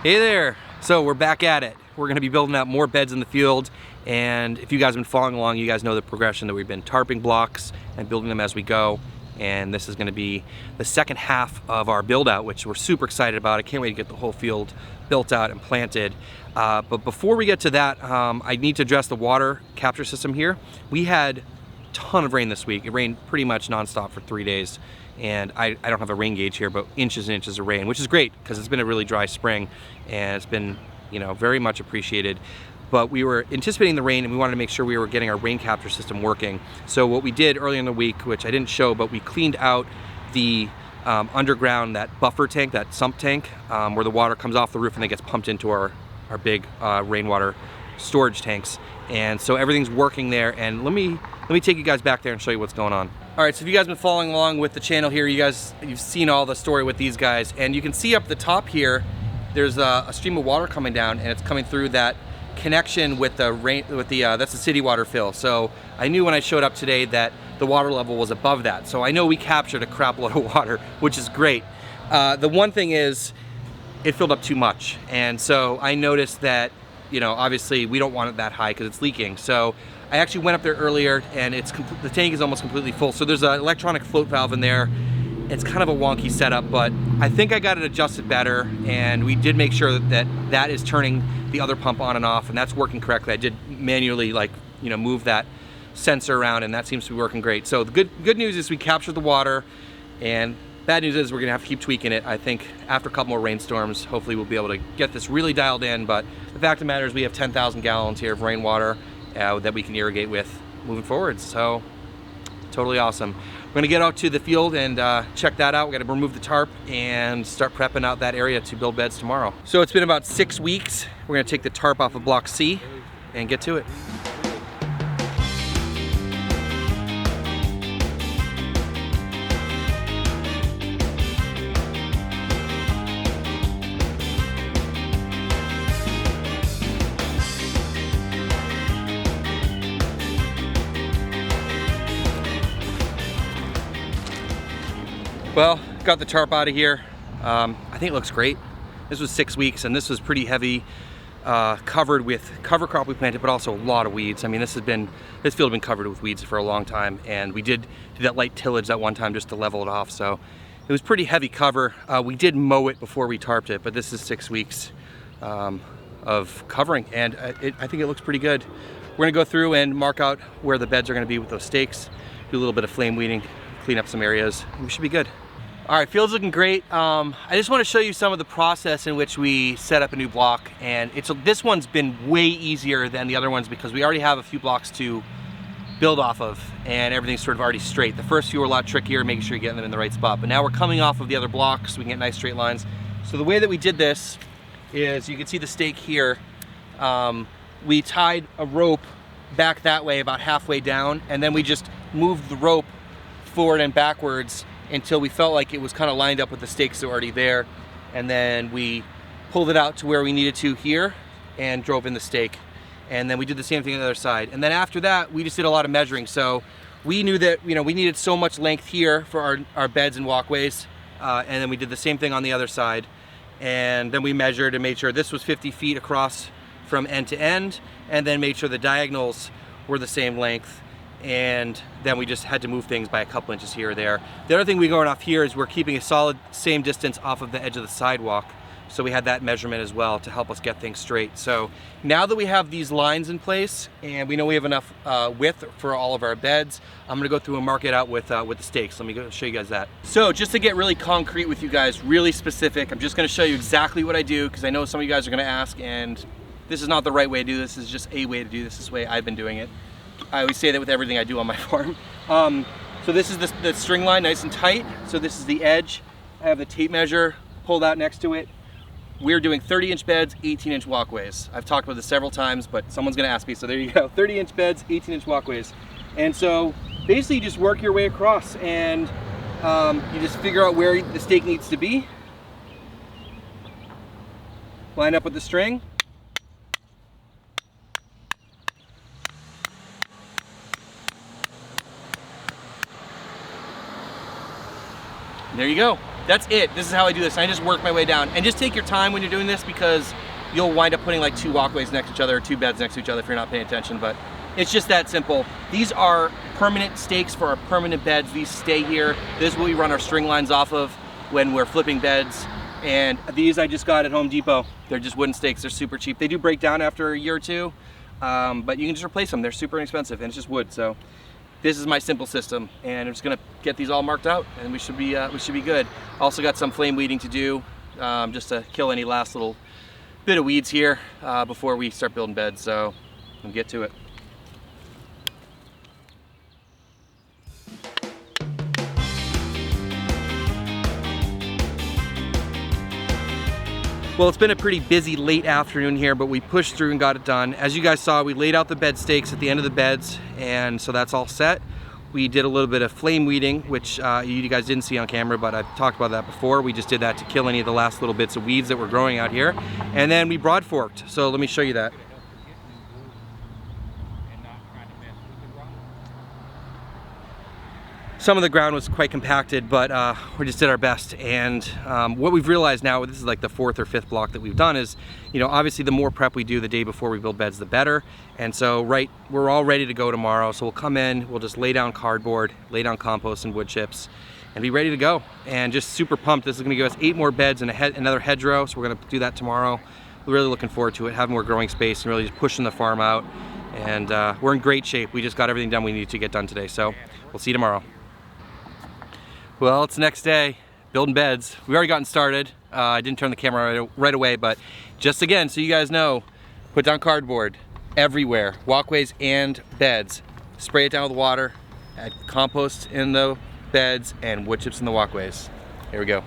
Hey there! So we're back at it. We're going to be building out more beds in the field, and if you guys have been following along, you guys know the progression that we've been tarping blocks and building them as we go. And this is going to be the second half of our build out, which we're super excited about. I can't wait to get the whole field built out and planted. But before we get to that, I need to address the water capture system here. We had a ton of rain this week. It rained pretty much nonstop for 3 days. And I don't have a rain gauge here, but inches and inches of rain, which is great because it's been a really dry spring and it's been, you know, very much appreciated. But we were anticipating the rain and we wanted to make sure we were getting our rain capture system working. So what we did earlier in the week, which I didn't show, but we cleaned out the underground, that buffer tank, that sump tank, where the water comes off the roof and then gets pumped into our big rainwater storage tanks. And so everything's working there. And let me take you guys back there and show you what's going on. All right, so if you guys have been following along with the channel here, you've seen all the story with these guys, and you can see up the top here, there's a stream of water coming down, and it's coming through that connection with the rain, that's the city water fill. So I knew when I showed up today that the water level was above that. So I know we captured a crap load of water, which is great. The one thing is, it filled up too much, and so I noticed that, you know, obviously we don't want it that high because it's leaking. So I actually went up there earlier, and the tank is almost completely full. So there's an electronic float valve in there. It's kind of a wonky setup, but I think I got it adjusted better, and we did make sure that is turning the other pump on and off, and that's working correctly. I did manually, like, you know, move that sensor around, and that seems to be working great. So the good news is we captured the water, and bad news is we're gonna have to keep tweaking it. I think after a couple more rainstorms, hopefully we'll be able to get this really dialed in, but the fact of the matter is we have 10,000 gallons here of rainwater that we can irrigate with moving forward. So totally awesome. We're gonna get out to the field and check that out. We gotta remove the tarp and start prepping out that area to build beds tomorrow. So it's been about 6 weeks. We're gonna take the tarp off of block C and get to it. Well, got the tarp out of here. I think it looks great. This was 6 weeks, and this was pretty heavy, covered with cover crop we planted, but also a lot of weeds. I mean, this field has been covered with weeds for a long time, and we did do that light tillage that one time just to level it off. So it was pretty heavy cover. We did mow it before we tarped it, but this is 6 weeks of covering, and I think it looks pretty good. We're gonna go through and mark out where the beds are gonna be with those stakes, do a little bit of flame weeding, clean up some areas, and we should be good. All right, field's looking great. I just want to show you some of the process in which we set up a new block, and this one's been way easier than the other ones because we already have a few blocks to build off of, and everything's sort of already straight. The first few were a lot trickier, making sure you're getting them in the right spot, but now we're coming off of the other blocks, so we can get nice straight lines. So the way that we did this is, you can see the stake here. We tied a rope back that way about halfway down, and then we just moved the rope forward and backwards until we felt like it was kind of lined up with the stakes that were already there. And then we pulled it out to where we needed to here and drove in the stake. And then we did the same thing on the other side. And then after that, we just did a lot of measuring. So we knew that, you know, we needed so much length here for our beds and walkways. And then we did the same thing on the other side. And then we measured and made sure this was 50 feet across from end to end, and then made sure the diagonals were the same length. And then we just had to move things by a couple inches here or there. The other thing we're going off here is we're keeping a solid same distance off of the edge of the sidewalk. So we had that measurement as well to help us get things straight. So now that we have these lines in place and we know we have enough width for all of our beds, I'm gonna go through and mark it out with the stakes. Let me go show you guys that. So just to get really concrete with you guys, really specific, I'm just gonna show you exactly what I do, because I know some of you guys are gonna ask, and this is not the right way to do this. This is just a way to do this way I've been doing it. I always say that with everything I do on my farm. So this is the string line, nice and tight. So this is the edge. I have the tape measure pulled out next to it. We're doing 30-inch beds, 18-inch walkways. I've talked about this several times, but someone's gonna ask me, so there you go. 30-inch beds, 18-inch walkways. And so basically you just work your way across, and you just figure out where the stake needs to be. Line up with the string. There you go. that's it. This is how I do this. I just work my way down. And just take your time when you're doing this, because you'll wind up putting like 2 walkways next to each other or 2 beds next to each other if you're not paying attention. But it's just that simple. These are permanent stakes for our permanent beds. These stay here. This is what we run our string lines off of when we're flipping beds. And these I just got at Home Depot. They're just wooden stakes. They're super cheap. They do break down after a year or 2, but you can just replace them. They're super inexpensive, and it's just wood. So this is my simple system, and I'm just gonna get these all marked out, and we should be good. Also got some flame weeding to do, just to kill any last little bit of weeds here before we start building beds. So we'll get to it. Well, it's been a pretty busy late afternoon here, but we pushed through and got it done. As you guys saw, we laid out the bed stakes at the end of the beds, and so that's all set. We did a little bit of flame weeding, which you guys didn't see on camera, but I've talked about that before. We just did that to kill any of the last little bits of weeds that were growing out here. And then we broad forked. So let me show you that. Some of the ground was quite compacted, but we just did our best. And what we've realized now, this is like the 4th or 5th block that we've done, is, you know, obviously the more prep we do the day before we build beds, the better. And so, we're all ready to go tomorrow. So we'll come in, we'll just lay down cardboard, lay down compost and wood chips, and be ready to go. And just super pumped. This is gonna give us 8 more beds and another hedgerow. So we're gonna do that tomorrow. We're really looking forward to it, having more growing space and really just pushing the farm out. And we're in great shape. We just got everything done we need to get done today. So we'll see you tomorrow. Well, it's the next day, building beds. We've already gotten started. I didn't turn the camera right away, but just again, so you guys know, put down cardboard everywhere, walkways and beds. Spray it down with water, add compost in the beds and wood chips in the walkways. Here we go.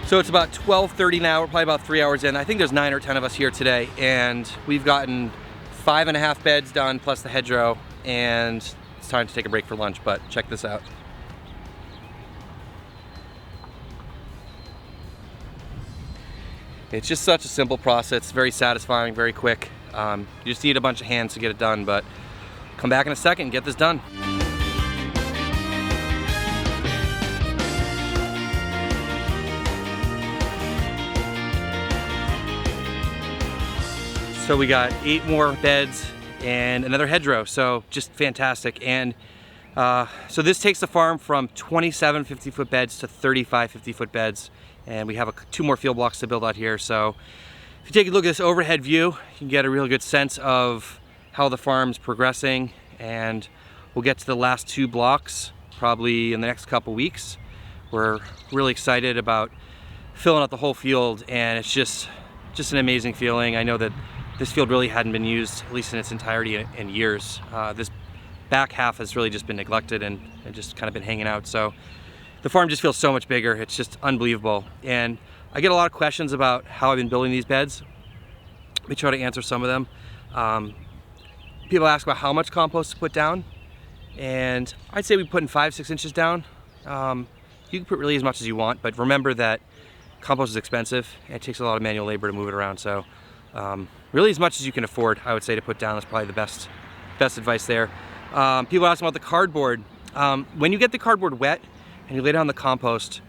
So it's about 12:30 now, we're probably about 3 hours in. I think there's 9 or 10 of us here today, and we've gotten 5.5 beds done plus the hedgerow, and it's time to take a break for lunch, but check this out. It's just such a simple process. It's very satisfying, very quick. You just need a bunch of hands to get it done, but come back in a second and get this done. So we got 8 more beds and another hedgerow, so just fantastic. And so this takes the farm from 27 50-foot beds to 35 50-foot beds, and we have 2 more field blocks to build out here. So if you take a look at this overhead view, you can get a real good sense of how the farm's progressing, and we'll get to the last 2 blocks probably in the next couple weeks. We're really excited about filling out the whole field, and it's just an amazing feeling. I know that this field really hadn't been used, at least in its entirety, in years. This back half has really just been neglected and just kind of been hanging out. So the farm just feels so much bigger. It's just unbelievable. And I get a lot of questions about how I've been building these beds. Let me try to answer some of them. People ask about how much compost to put down. And I'd say we put in 5-6 inches down. You can put really as much as you want, but remember that compost is expensive and it takes a lot of manual labor to move it around. So really as much as you can afford, I would say, to put down. That's probably the best advice there. People ask about the cardboard. When you get the cardboard wet and you lay down the compost,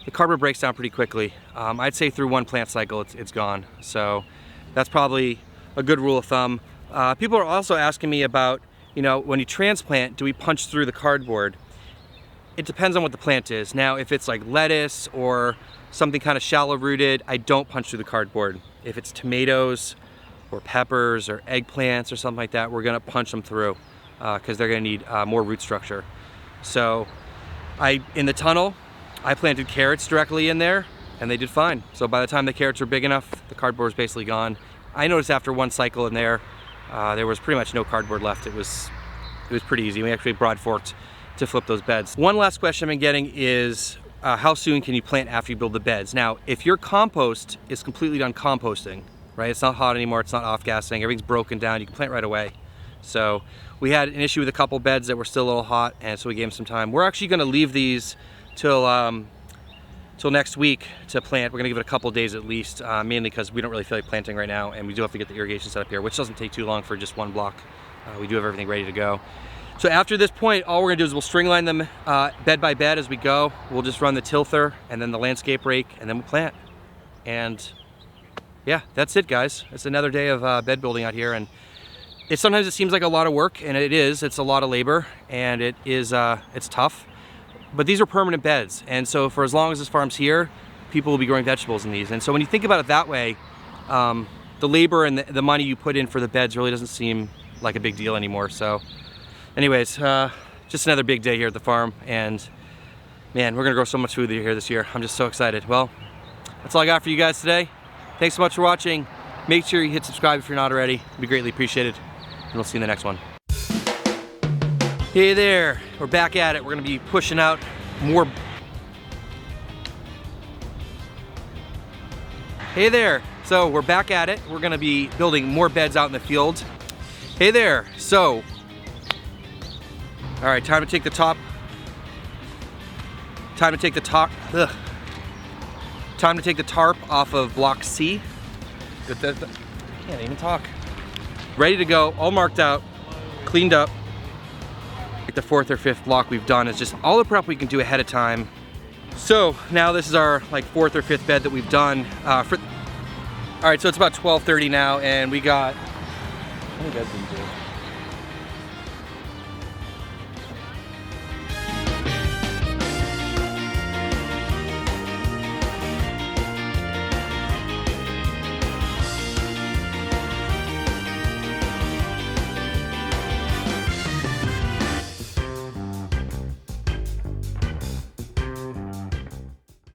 the cardboard breaks down pretty quickly. I'd say through 1 plant cycle it's gone. So that's probably a good rule of thumb. People are also asking me about, you know, when you transplant, do we punch through the cardboard? It depends on what the plant is. Now, if it's like lettuce or something kind of shallow rooted, I don't punch through the cardboard. If it's tomatoes or peppers or eggplants or something like that, we're gonna punch them through because they're gonna need more root structure. So in the tunnel, I planted carrots directly in there and they did fine. So by the time the carrots were big enough, the cardboard was basically gone. I noticed after 1 cycle in there, there was pretty much no cardboard left. It was pretty easy. We actually broad forked to flip those beds. One last question I've been getting is, how soon can you plant after you build the beds? Now, if your compost is completely done composting, right? It's not hot anymore, it's not off-gassing, everything's broken down, you can plant right away. So we had an issue with a couple beds that were still a little hot, and so we gave them some time. We're actually gonna leave these till next week to plant. We're gonna give it a couple days at least, mainly because we don't really feel like planting right now, and we do have to get the irrigation set up here, which doesn't take too long for just one block. We do have everything ready to go. So after this point, all we're gonna do is we'll string line them bed by bed as we go. We'll just run the tilther and then the landscape rake, and then we'll plant. And yeah, that's it, guys. It's another day of bed building out here, and sometimes it seems like a lot of work, and it is. It's a lot of labor, and it is it's tough. But these are permanent beds, and so for as long as this farm's here, people will be growing vegetables in these. And so when you think about it that way, the labor and the money you put in for the beds really doesn't seem like a big deal anymore. So anyways, just another big day here at the farm, and man, we're gonna grow so much food here this year. I'm just so excited. Well, that's all I got for you guys today. Thanks so much for watching. Make sure you hit subscribe if you're not already. It'd be greatly appreciated, and we'll see you in the next one. Hey there, we're back at it. We're gonna be pushing out more. Hey there, so we're back at it. We're gonna be building more beds out in the field. Hey there, so, all right, time to take the top. Time to take the top. Ugh. Time to take the tarp off of block C. Can't even talk. Ready to go, all marked out, cleaned up. The 4th or 5th block we've done is just all the prep we can do ahead of time. So now this is our like 4th or 5th bed that we've done. All right, so it's about 12:30 now, and we got, how many beds did we do?